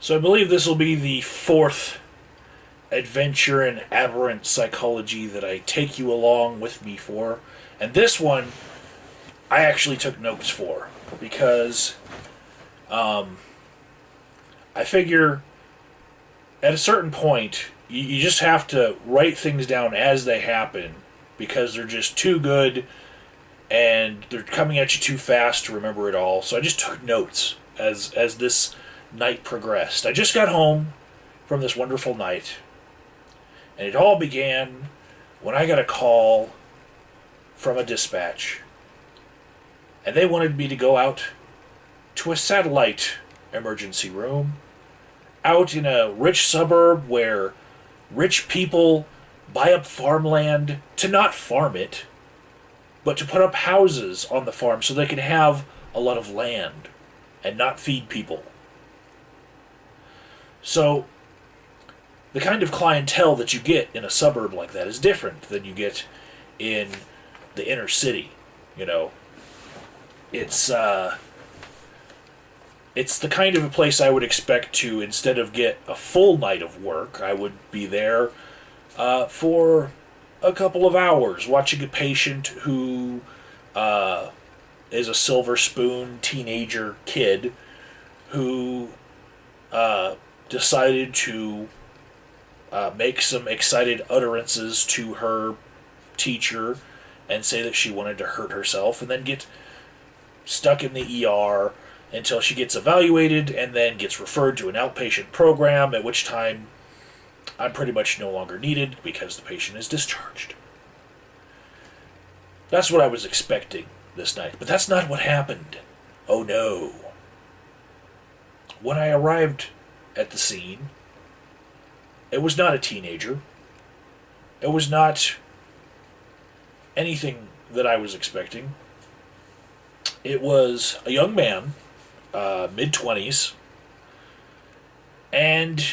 So I believe this will be the fourth adventure in aberrant psychology that I take you along with me for. And this one, I actually took notes for because I figure at a certain point, you just have to write things down as they happen because they're just too good and they're coming at you too fast to remember it all. So I just took notes as this night progressed. I just got home from this wonderful night, and it all began when I got a call from a dispatch, and they wanted me to go out to a satellite emergency room out in a rich suburb where rich people buy up farmland to not farm it, but to put up houses on the farm so they can have a lot of land and not feed people. So, the kind of clientele that you get in a suburb like that is different than you get in the inner city. You know, it's the kind of a place I would expect to, instead of get a full night of work, I would be there for a couple of hours watching a patient who is a silver spoon teenager kid who decided to make some excited utterances to her teacher and say that she wanted to hurt herself, and then get stuck in the ER until she gets evaluated and then gets referred to an outpatient program, at which time I'm pretty much no longer needed because the patient is discharged. That's what I was expecting this night, but that's not what happened. Oh no. When I arrived at the scene, it was not a teenager. It was not anything that I was expecting. It was a young man, mid-20s, and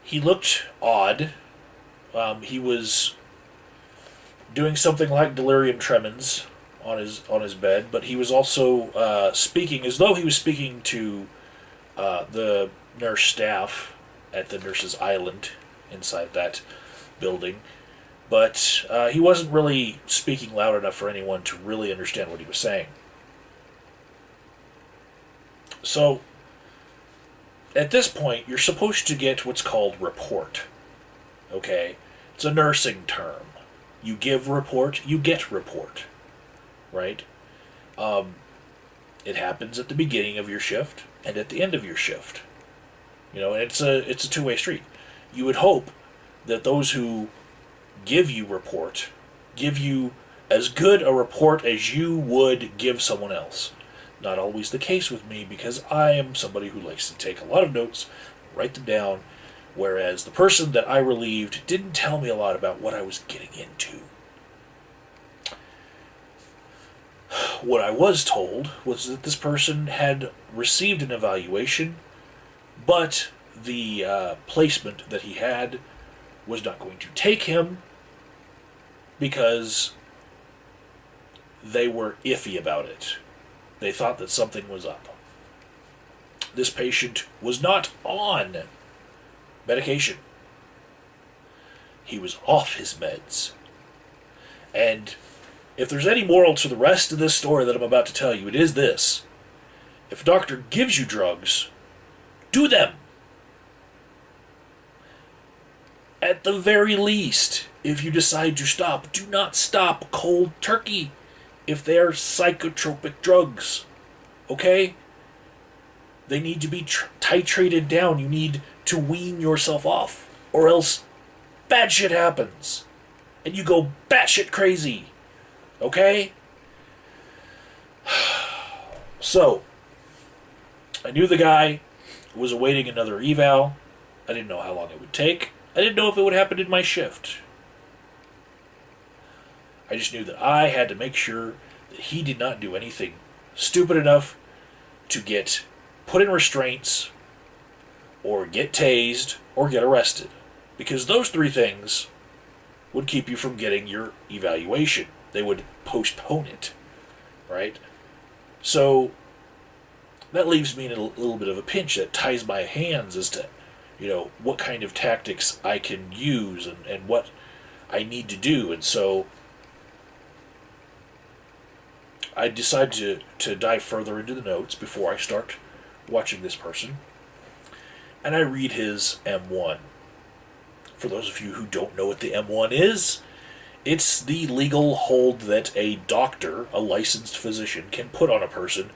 he looked odd. He was doing something like delirium tremens on his bed, but he was also speaking as though he was speaking to the nurse staff at the nurse's island inside that building. But he wasn't really speaking loud enough for anyone to really understand what he was saying. So, at this point, you're supposed to get what's called report. Okay? It's a nursing term. You give report, you get report. Right? It happens at the beginning of your shift and at the end of your shift. You know, it's a two-way street. You would hope that those who give you report give you as good a report as you would give someone else. Not always the case with me, because I am somebody who likes to take a lot of notes, write them down, whereas the person that I relieved didn't tell me a lot about what I was getting into. What I was told was that this person had received an evaluation, but the placement that he had was not going to take him because they were iffy about it. They thought that something was up. This patient was not on medication. He was off his meds. And if there's any moral to the rest of this story that I'm about to tell you, it is this. If a doctor gives you drugs, do them. At the very least, if you decide to stop, do not stop cold turkey if they are psychotropic drugs. Okay? They need to be titrated down. You need to wean yourself off, or else bad shit happens. And you go batshit crazy. Okay? So, I knew the guy was awaiting another eval. I didn't know how long it would take. I didn't know if it would happen in my shift. I just knew that I had to make sure that he did not do anything stupid enough to get put in restraints, or get tased, or get arrested. Because those three things would keep you from getting your evaluation. They would postpone it. Right? So, that leaves me in a little bit of a pinch. That ties my hands as to, what kind of tactics I can use and what I need to do. And so I decide to dive further into the notes before I start watching this person. And I read his M1. For those of you who don't know what the M1 is, it's the legal hold that a doctor, a licensed physician, can put on a person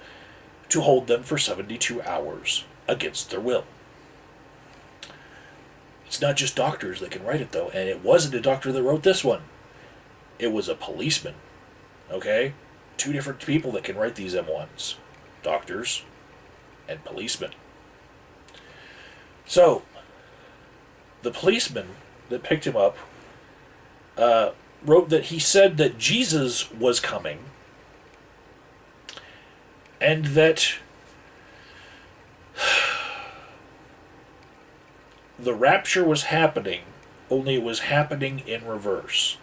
to hold them for 72 hours against their will. It's not just doctors that can write it, though, and it wasn't a doctor that wrote this one. It was a policeman. Okay? Two different people that can write these M1s. Doctors and policemen. So, the policeman that picked him up wrote that he said that Jesus was coming and that the rapture was happening, only it was happening in reverse.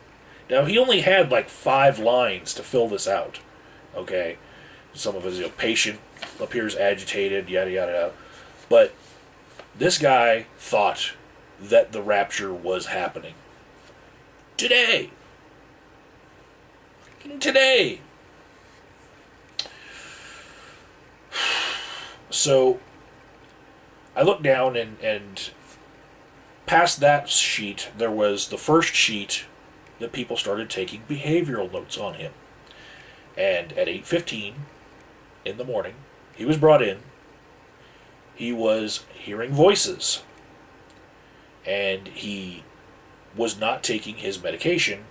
Now, he only had like 5 lines to fill this out. Okay? Some of his patient appears agitated, yada, yada, yada. But this guy thought that the rapture was happening. Today! So, I looked down and past that sheet, there was the first sheet that people started taking behavioral notes on him. And at 8:15 in the morning, he was brought in. He was hearing voices. And he was not taking his medication.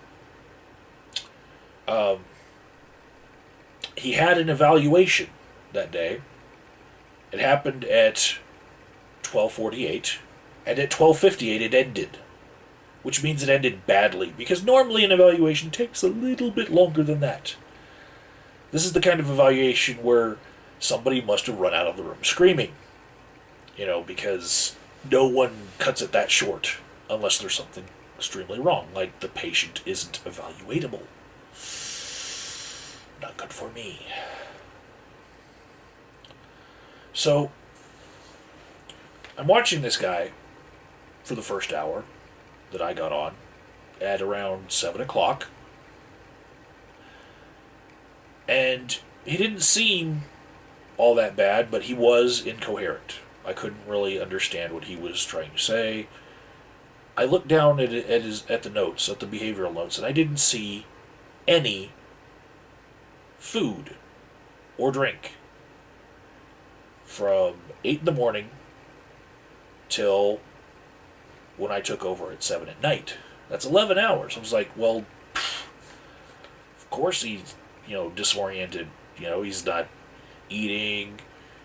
He had an evaluation that day. It happened at 12:48, and at 12:58 it ended, which means it ended badly, because normally an evaluation takes a little bit longer than that. This is the kind of evaluation where somebody must have run out of the room screaming, because no one cuts it that short unless there's something extremely wrong, like the patient isn't evaluatable. Not good for me. So, I'm watching this guy for the first hour that I got on at around 7 o'clock. And he didn't seem all that bad, but he was incoherent. I couldn't really understand what he was trying to say. I looked down at the notes, at the behavioral notes, and I didn't see any food or drink from 8 in the morning till when I took over at 7 at night. That's 11 hours. I was like, well, of course he's, disoriented. He's not eating.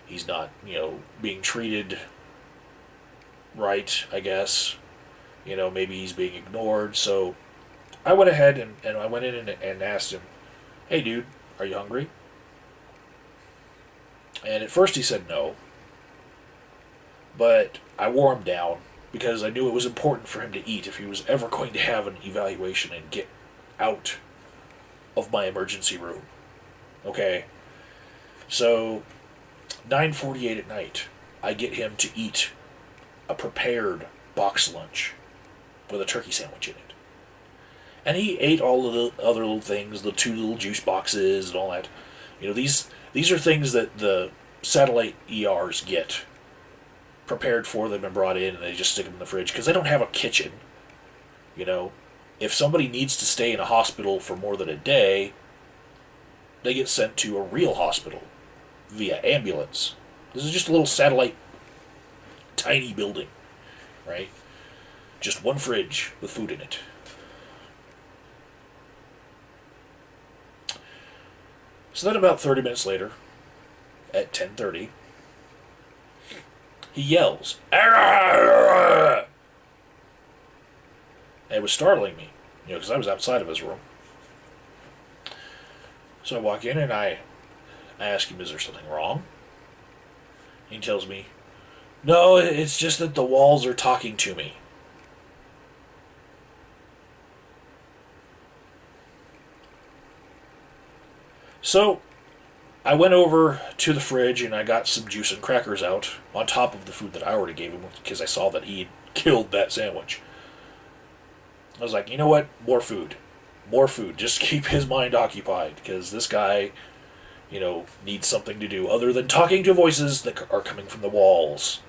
He's not, being treated right, I guess. Maybe he's being ignored. So I went ahead and I went in and asked him, hey, dude, are you hungry? And at first he said no. But I wore him down because I knew it was important for him to eat if he was ever going to have an evaluation and get out of my emergency room. Okay? So, 9:48 at night, I get him to eat a prepared box lunch with a turkey sandwich in it. And he ate all of the other little things, the 2 little juice boxes and all that. These are things that the satellite ERs get prepared for them and brought in, and they just stick them in the fridge because they don't have a kitchen. If somebody needs to stay in a hospital for more than a day, they get sent to a real hospital via ambulance. This is just a little satellite, tiny building, right? Just one fridge with food in it. So then about 30 minutes later, at 10:30, he yells, "Arrgh!" And it was startling me, because I was outside of his room. So I walk in and I ask him, is there something wrong? He tells me, no, it's just that the walls are talking to me. So, I went over to the fridge and I got some juice and crackers out on top of the food that I already gave him because I saw that he had killed that sandwich. I was like, you know what? More food. More food. Just keep his mind occupied because this guy, needs something to do other than talking to voices that are coming from the walls.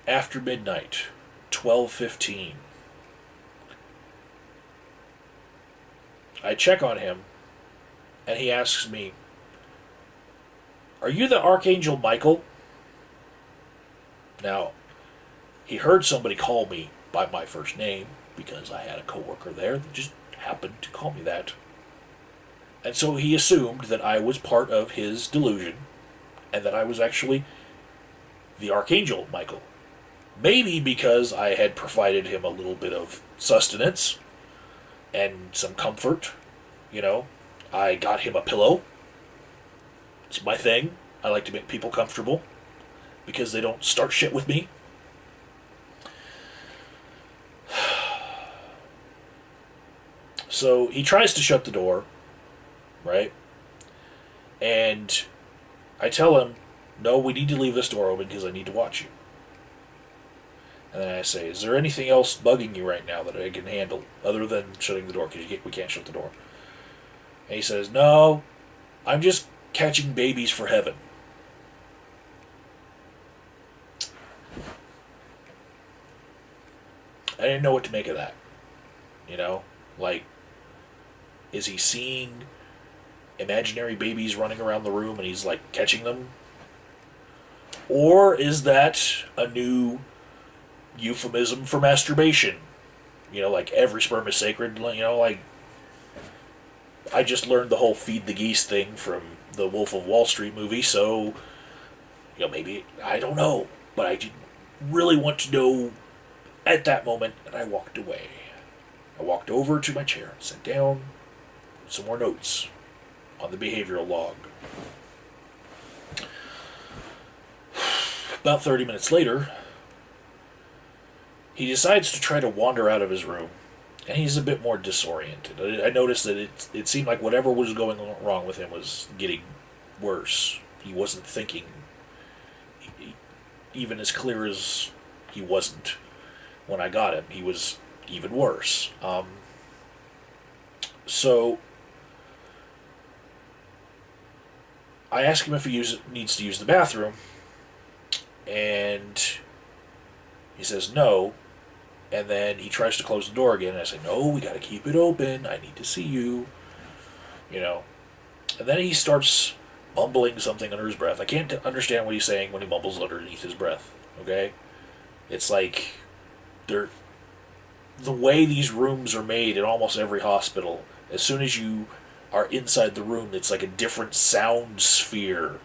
After midnight, 12:15. I check on him, and he asks me, "Are you the Archangel Michael?" Now, he heard somebody call me by my first name because I had a coworker there that just happened to call me that. And so he assumed that I was part of his delusion and that I was actually the Archangel Michael. Maybe because I had provided him a little bit of sustenance and some comfort. I got him a pillow. It's my thing. I like to make people comfortable because they don't start shit with me. So he tries to shut the door, right? And I tell him, no, we need to leave this door open because I need to watch you. And then I say, is there anything else bugging you right now that I can handle other than shutting the door because we can't shut the door? And he says, no, I'm just catching babies for heaven. I didn't know what to make of that. Like, is he seeing imaginary babies running around the room and he's like catching them? Or is that a new euphemism for masturbation? Like every sperm is sacred, like I just learned the whole feed the geese thing from the Wolf of Wall Street movie, so maybe, I don't know, but I didn't really want to know at that moment, and I walked away. I walked over to my chair, sat down, wrote some more notes on the behavioral log. About 30 minutes later, he decides to try to wander out of his room, and he's a bit more disoriented. I noticed that it seemed like whatever was going wrong with him was getting worse. He wasn't thinking even as clear as he wasn't when I got him. He was even worse. So I ask him if he needs to use the bathroom, and he says no. And then he tries to close the door again, and I say, no, we gotta keep it open. I need to see you. And then he starts mumbling something under his breath. I can't understand what he's saying when he mumbles underneath his breath, okay? It's like the way these rooms are made in almost every hospital, as soon as you are inside the room, it's like a different sound sphere.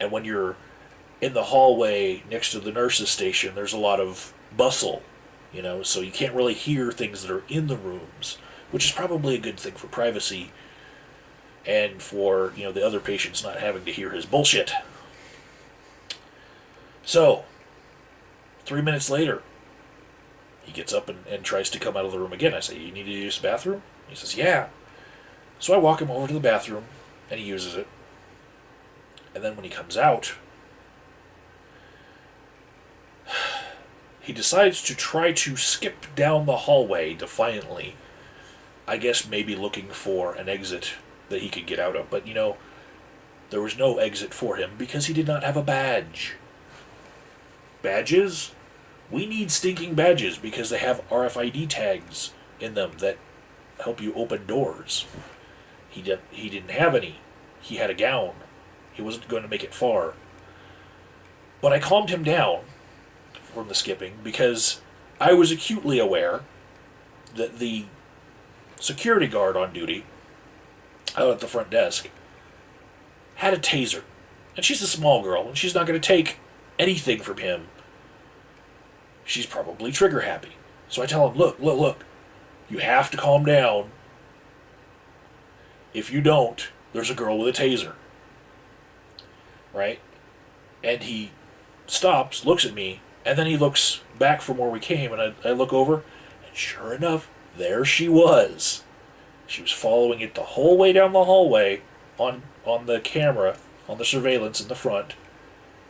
And when you're in the hallway next to the nurse's station, there's a lot of bustle. So you can't really hear things that are in the rooms, which is probably a good thing for privacy and for, the other patients not having to hear his bullshit. So, 3 minutes later, he gets up and tries to come out of the room again. I say, you need to use the bathroom? He says, yeah. So I walk him over to the bathroom, and he uses it. And then when he comes out, he decides to try to skip down the hallway defiantly. I guess maybe looking for an exit that he could get out of. But, there was no exit for him because he did not have a badge. Badges? We need stinking badges because they have RFID tags in them that help you open doors. He didn't have any. He had a gown. He wasn't going to make it far. But I calmed him down from the skipping because I was acutely aware that the security guard on duty out at the front desk had a taser. And she's a small girl, and she's not going to take anything from him. She's probably trigger happy. So I tell him, look, you have to calm down. If you don't, there's a girl with a taser. Right? And he stops, looks at me, and then he looks back from where we came, and I look over, and sure enough, there she was. She was following it the whole way down the hallway on the camera, on the surveillance in the front,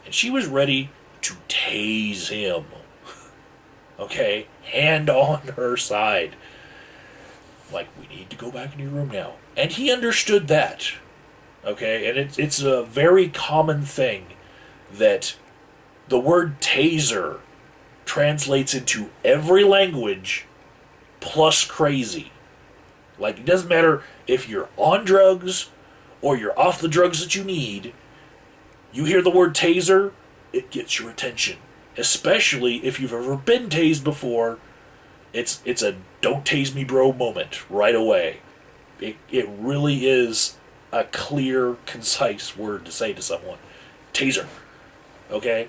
and she was ready to tase him. Okay? Hand on her side. Like, we need to go back in your room now. And he understood that. Okay? And it's a very common thing that the word taser translates into every language plus crazy. Like, it doesn't matter if you're on drugs or you're off the drugs that you need. You hear the word taser, it gets your attention. Especially if you've ever been tased before. It's a don't tase me bro moment right away. It really is a clear, concise word to say to someone. Taser. Okay?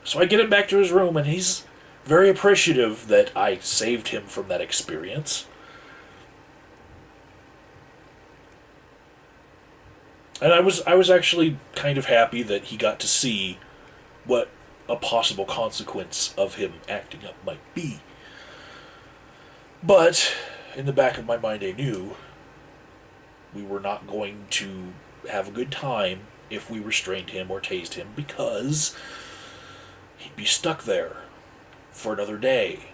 So I get him back to his room, and he's very appreciative that I saved him from that experience. And I was actually kind of happy that he got to see what a possible consequence of him acting up might be. But in the back of my mind, I knew we were not going to have a good time if we restrained him or tased him, because he'd be stuck there for another day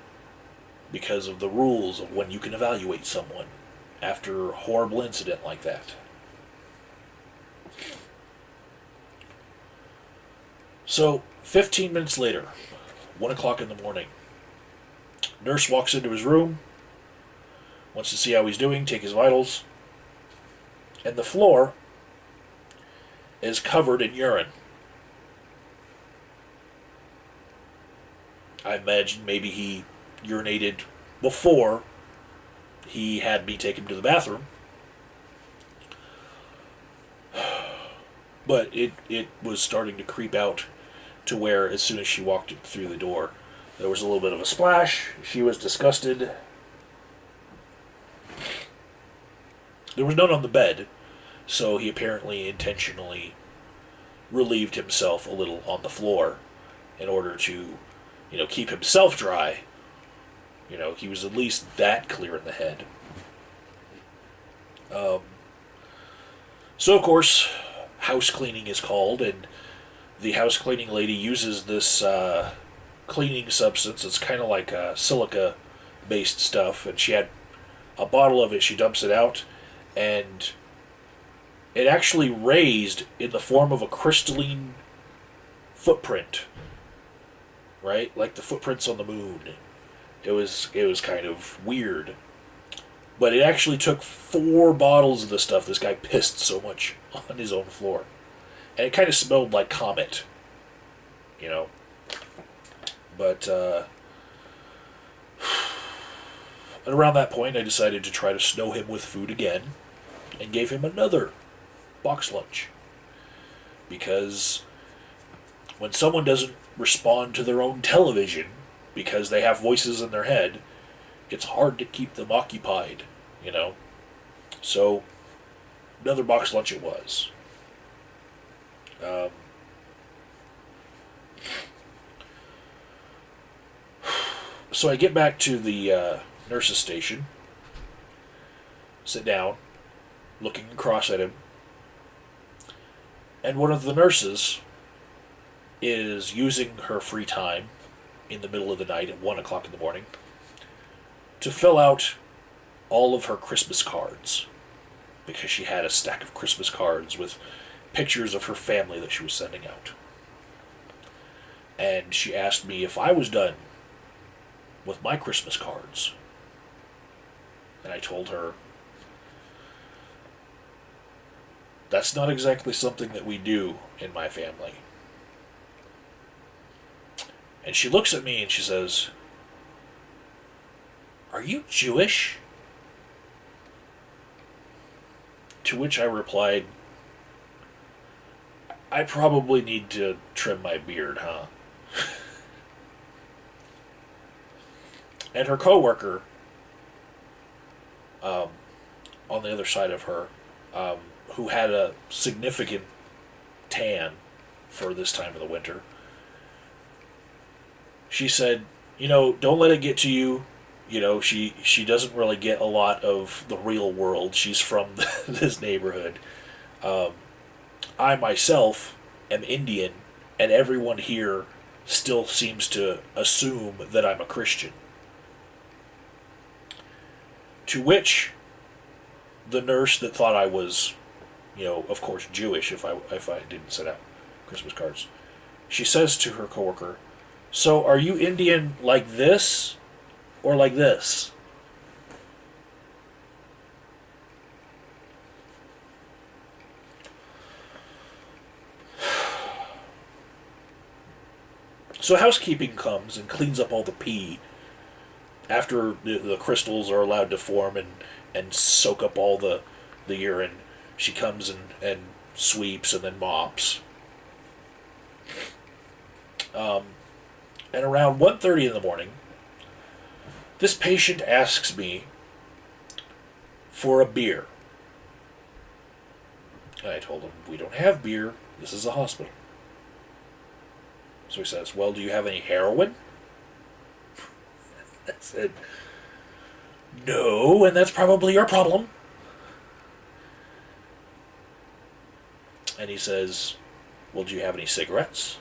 because of the rules of when you can evaluate someone after a horrible incident like that. So, 15 minutes later, 1 o'clock in the morning, nurse walks into his room, wants to see how he's doing, take his vitals, and the floor is covered in urine. I imagine maybe he urinated before he had me take him to the bathroom. But it was starting to creep out to where as soon as she walked through the door, there was a little bit of a splash. She was disgusted. There was none on the bed, so he apparently intentionally relieved himself a little on the floor in order to, keep himself dry. He was at least that clear in the head. So, of course, house cleaning is called, and the house cleaning lady uses this cleaning substance. It's kind of like silica-based stuff, and she had a bottle of it. She dumps it out, and it actually raised in the form of a crystalline footprint, right? Like the footprints on the moon. It was kind of weird. But it actually took 4 bottles of the stuff. This guy pissed so much on his own floor. And it kind of smelled like Comet. But, and around that point, I decided to try to snow him with food again. And gave him another box lunch. Because when someone doesn't respond to their own television because they have voices in their head, it's hard to keep them occupied, So, another box lunch it was. So I get back to the nurse's station, sit down, looking across at him, and one of the nurses is using her free time in the middle of the night at 1 o'clock in the morning to fill out all of her Christmas cards, because she had a stack of Christmas cards with pictures of her family that she was sending out. And she asked me if I was done with my Christmas cards. And I told her, that's not exactly something that we do in my family. And she looks at me and she says, "Are you Jewish?" To which I replied, "I probably need to trim my beard, huh?" And her coworker, on the other side of her, who had a significant tan for this time of the winter, she said, "Don't let it get to you. she doesn't really get a lot of the real world. She's from this neighborhood. I myself am Indian, and everyone here still seems to assume that I'm a Christian. To which the nurse that thought I was, of course, Jewish if I didn't send out Christmas cards, she says to her coworker, "So are you Indian like this or like this?" So housekeeping comes and cleans up all the pee after the crystals are allowed to form and soak up all the urine. She comes and sweeps and then mops. And around 1:30 in the morning, this patient asks me for a beer. And I told him, "We don't have beer. This is a hospital." So he says, "Well, do you have any heroin?" I said, "No, and that's probably your problem." And he says, "Well, do you have any cigarettes?"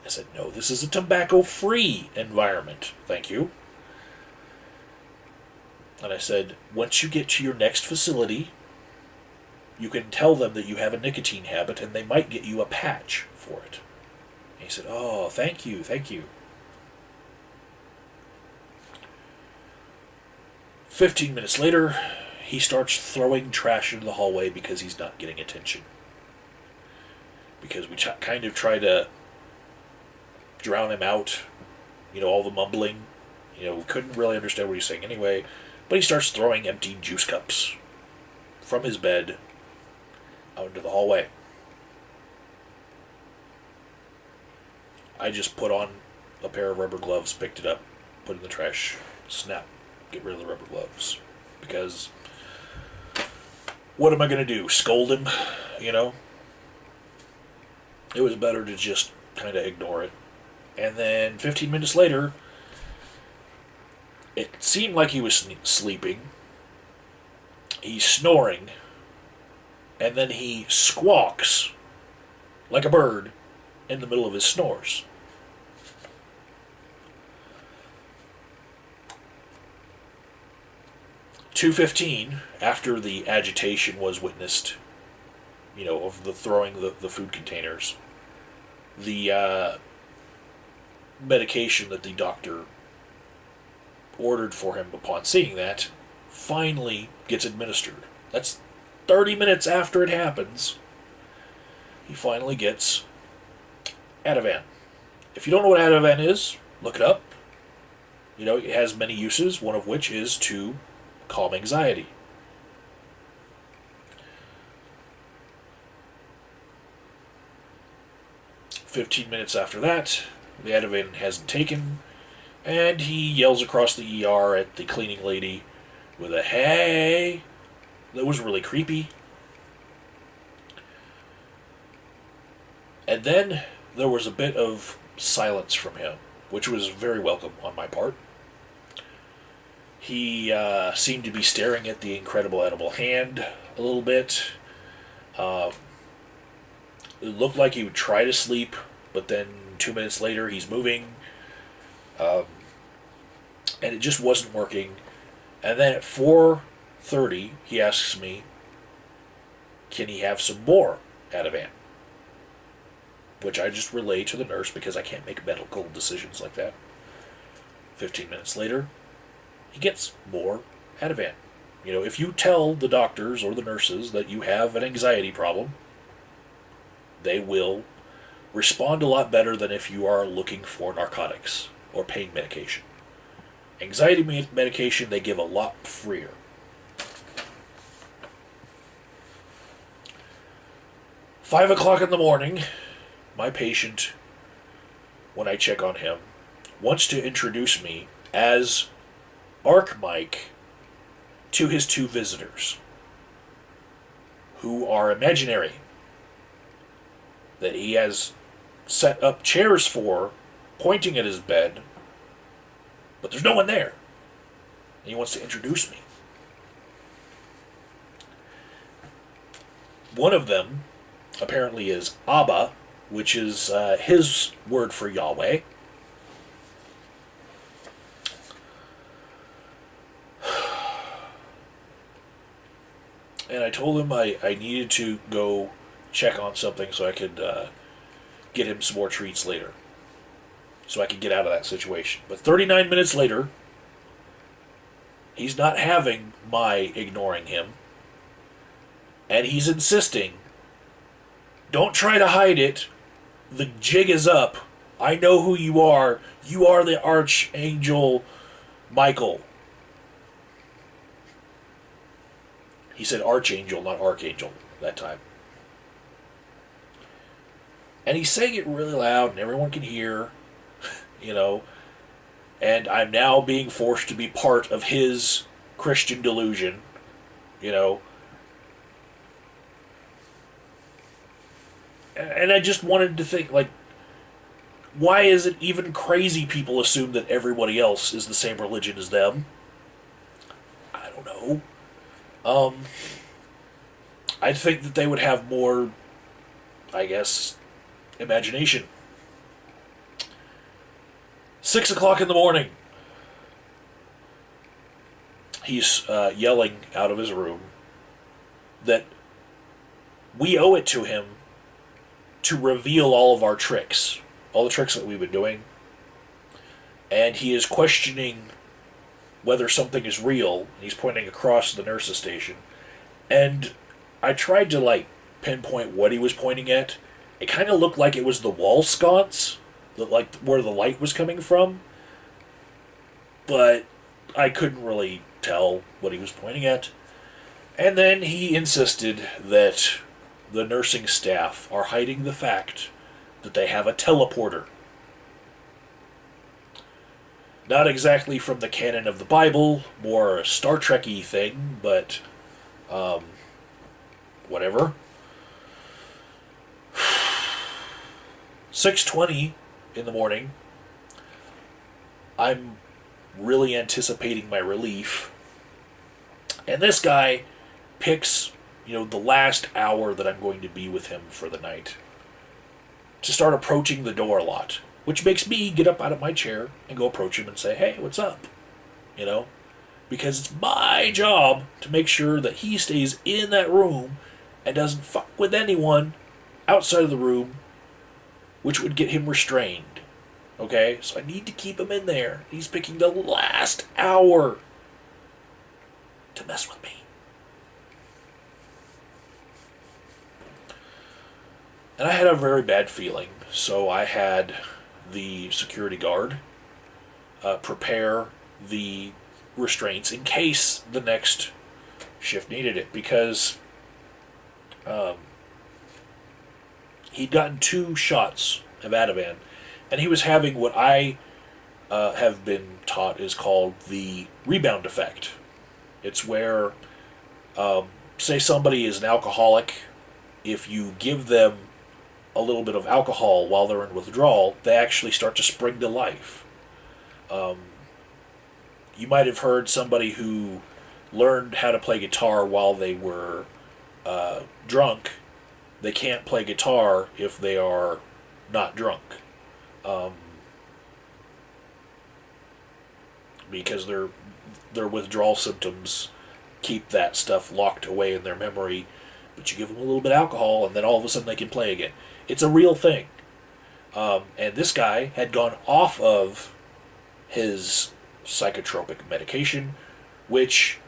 I said, "No, this is a tobacco-free environment, thank you." And I said, "Once you get to your next facility, you can tell them that you have a nicotine habit and they might get you a patch for it." And he said, "Oh, thank you, thank you." 15 minutes later, he starts throwing trash into the hallway because he's not getting attention. Because we kind of try to drown him out, all the mumbling. We couldn't really understand what he's saying anyway. But he starts throwing empty juice cups from his bed out into the hallway. I just put on a pair of rubber gloves, picked it up, put it in the trash, snap, get rid of the rubber gloves. Because what am I going to do? Scold him? It was better to just kind of ignore it. And then 15 minutes later, it seemed like he was sleeping. He's snoring. And then he squawks like a bird in the middle of his snores. "2:15, after the agitation was witnessed, of the throwing the food containers, the medication that the doctor ordered for him upon seeing that finally gets administered. That's 30 minutes after it happens. He finally gets Ativan. If you don't know what Ativan is, look it up. It has many uses, one of which is to calm anxiety. "15 minutes after that, the Ativan hasn't taken, and he yells across the ER at the cleaning lady with a "Hey!" That was really creepy. And then there was a bit of silence from him, which was very welcome on my part. He seemed to be staring at the incredible edible hand a little bit. It looked like he would try to sleep, but then 2 minutes later he's moving. And it just wasn't working. And then at 4:30 he asks me, can he have some more Ativan? Which I just relay to the nurse because I can't make medical decisions like that. 15 minutes later, he gets more Ativan. If you tell the doctors or the nurses that you have an anxiety problem, they will respond a lot better than if you are looking for narcotics or pain medication. Anxiety medication they give a lot freer. "5:00 in the morning, my patient, when I check on him, wants to introduce me as Arc Mike to his two visitors, who are imaginary, that he has set up chairs for, pointing at his bed, but there's no one there. and he wants to introduce me. One of them apparently is Abba, which is his word for Yahweh. And I told him I needed to go check on something so I could get him some more treats later. So I could get out of that situation. But 39 minutes later, he's not having my ignoring him. And he's insisting, don't try to hide it. The jig is up. I know who you are. You are the Archangel Michael. He said Archangel, not Archangel, that time. And he's saying it really loud and everyone can hear, you know. And I'm now being forced to be part of his Christian delusion, you know. And I just wanted to think, like, why is it even crazy people assume that everybody else is the same religion as them? I don't know. I'd think that they would have more, I guess, imagination. 6 o'clock in the morning. He's yelling out of his room that we owe it to him to reveal all of our tricks, all the tricks that we've been doing. And he is questioning whether something is real. He's pointing across the nurse's station. And I tried to, like, pinpoint what he was pointing at. It kind of looked like it was the wall sconce, like where the light was coming from. But I couldn't really tell what he was pointing at. And then he insisted that the nursing staff are hiding the fact that they have a teleporter. Not exactly from the canon of the Bible, more a Star Trek-y thing, but whatever. 6:20 in the morning. I'm really anticipating my relief. And this guy picks, the last hour that I'm going to be with him for the night to start approaching the door a lot, which makes me get up out of my chair and go approach him and say, hey, what's up? Because it's my job to make sure that he stays in that room and doesn't fuck with anyone outside of the room, which would get him restrained. Okay? So I need to keep him in there. He's picking the last hour to mess with me. And I had a very bad feeling, so I had the security guard prepare the restraints in case the next shift needed it, because he'd gotten 2 shots of Ativan, and he was having what I have been taught is called the rebound effect. It's where, say somebody is an alcoholic, if you give them a little bit of alcohol while they're in withdrawal, they actually start to spring to life. You might have heard somebody who learned how to play guitar while they were drunk. They can't play guitar if they are not drunk. Because their withdrawal symptoms keep that stuff locked away in their memory. But you give them a little bit of alcohol and then all of a sudden they can play again. It's a real thing. And this guy had gone off of his psychotropic medication, which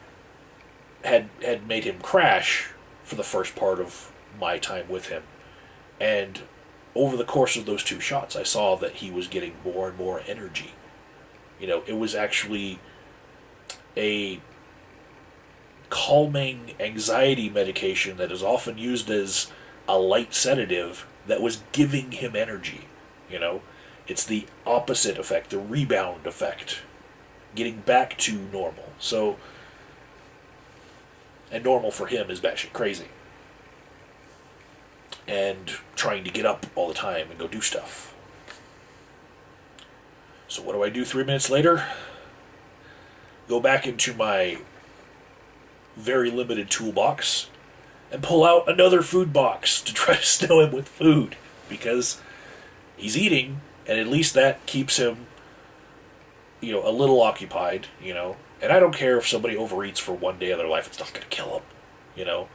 had made him crash for the first part of my time with him. And over the course of those 2 shots, I saw that he was getting more and more energy. It was actually a calming anxiety medication that is often used as a light sedative that was giving him energy. It's the opposite effect, the rebound effect, getting back to normal. So, and normal for him is batshit crazy. And trying to get up all the time and go do stuff. So what do I do 3 minutes later? go back into my very limited toolbox and pull out another food box to try to snow him with food because he's eating, and at least that keeps him, a little occupied, And I don't care if somebody overeats for one day of their life; it's not going to kill them,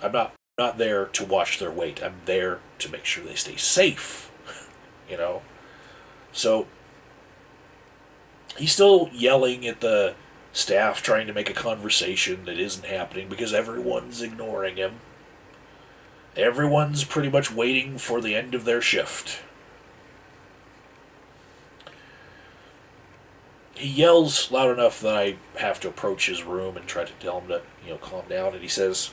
I'm not there to watch their weight. I'm there to make sure they stay safe, you know. So he's still yelling at the staff, trying to make a conversation that isn't happening because everyone's ignoring him. Everyone's pretty much waiting for the end of their shift. He yells loud enough that I have to approach his room and try to tell him to, calm down. And he says,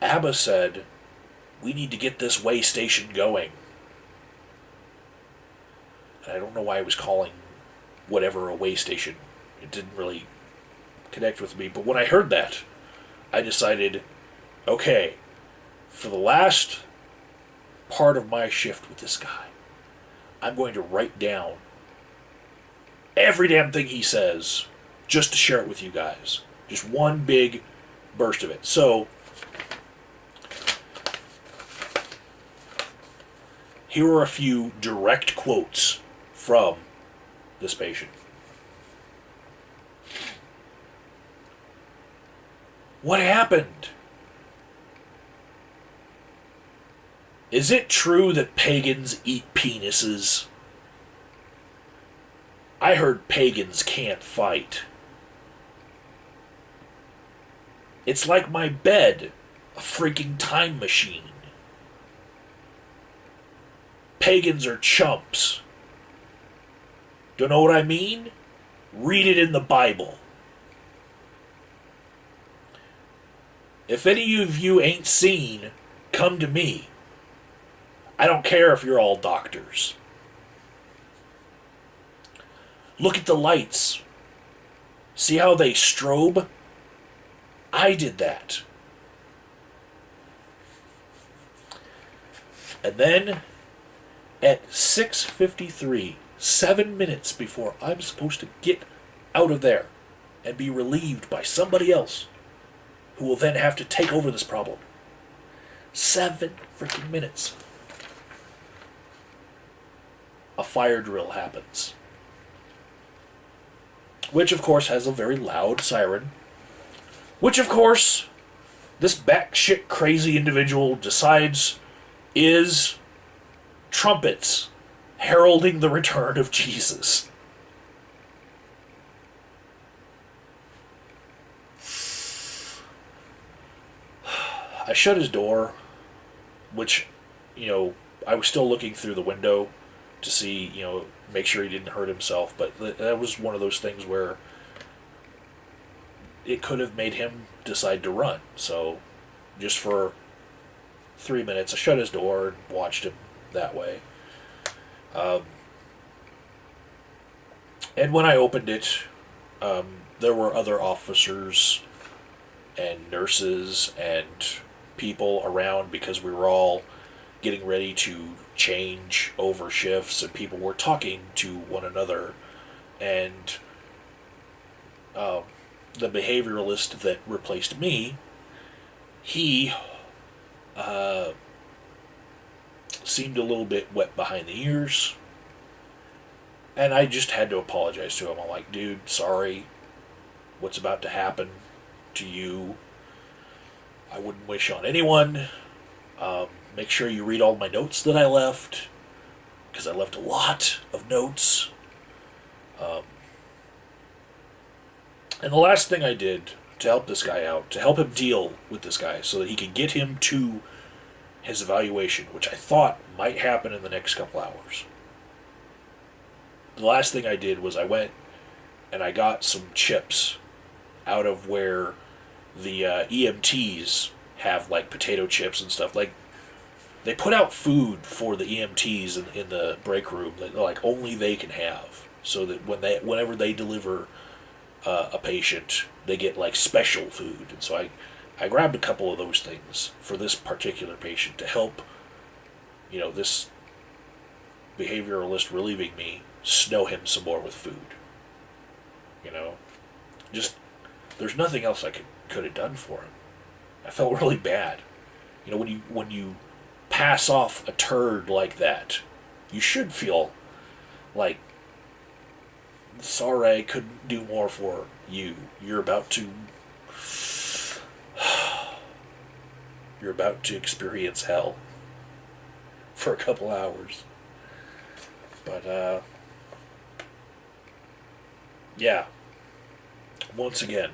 Abba said, we need to get this way station going. And I don't know why I was calling whatever a way station. It didn't really connect with me. But when I heard that, I decided, okay, for the last part of my shift with this guy, I'm going to write down every damn thing he says just to share it with you guys. Just one big burst of it. So, here are a few direct quotes from this patient. What happened? Is it true that pagans eat penises? I heard pagans can't fight. It's like my bed, a freaking time machine. Pagans are chumps. Don't know what I mean? Read it in the Bible. If any of you ain't seen, come to me. I don't care if you're all doctors. Look at the lights. See how they strobe? I did that. And then, at 6:53, 7 minutes before I'm supposed to get out of there and be relieved by somebody else who will then have to take over this problem. 7 freaking minutes. A fire drill happens. Which, of course, has a very loud siren. Which, of course, this batshit crazy individual decides is trumpets heralding the return of Jesus. I shut his door, which, I was still looking through the window to see, make sure he didn't hurt himself, but that was one of those things where it could have made him decide to run. So, just for 3 minutes, I shut his door and watched him that way. And when I opened it, there were other officers and nurses and people around because we were all getting ready to change over shifts, and people were talking to one another. And the behavioralist that replaced me, he seemed a little bit wet behind the ears. And I just had to apologize to him. I'm like, dude, sorry. What's about to happen to you, I wouldn't wish on anyone. Make sure you read all my notes that I left, because I left a lot of notes. And the last thing I did to help this guy out, to help him deal with this guy so that he could get him to his evaluation, which I thought might happen in the next couple hours. The last thing I did was I went and I got some chips out of where the EMTs have, like, potato chips and stuff. Like, they put out food for the EMTs in the break room that, like, only they can have, so that whenever they deliver a patient, they get, like, special food. And so I grabbed a couple of those things for this particular patient to help, this behavioralist relieving me, snow him some more with food. You know? Just, there's nothing else I could have done for him. I felt really bad. You know, when you pass off a turd like that, you should feel like, sorry I couldn't do more for you. You're about to experience hell for a couple hours. But yeah. Once again,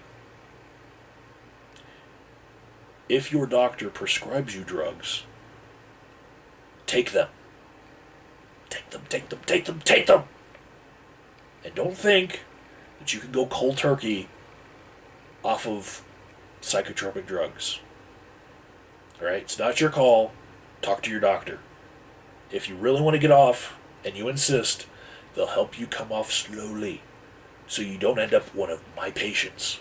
if your doctor prescribes you drugs, take them. Take them, take them, take them, take them! And don't think that you can go cold turkey off of psychotropic drugs. Alright? It's not your call. Talk to your doctor. If you really want to get off, and you insist, they'll help you come off slowly, so you don't end up one of my patients.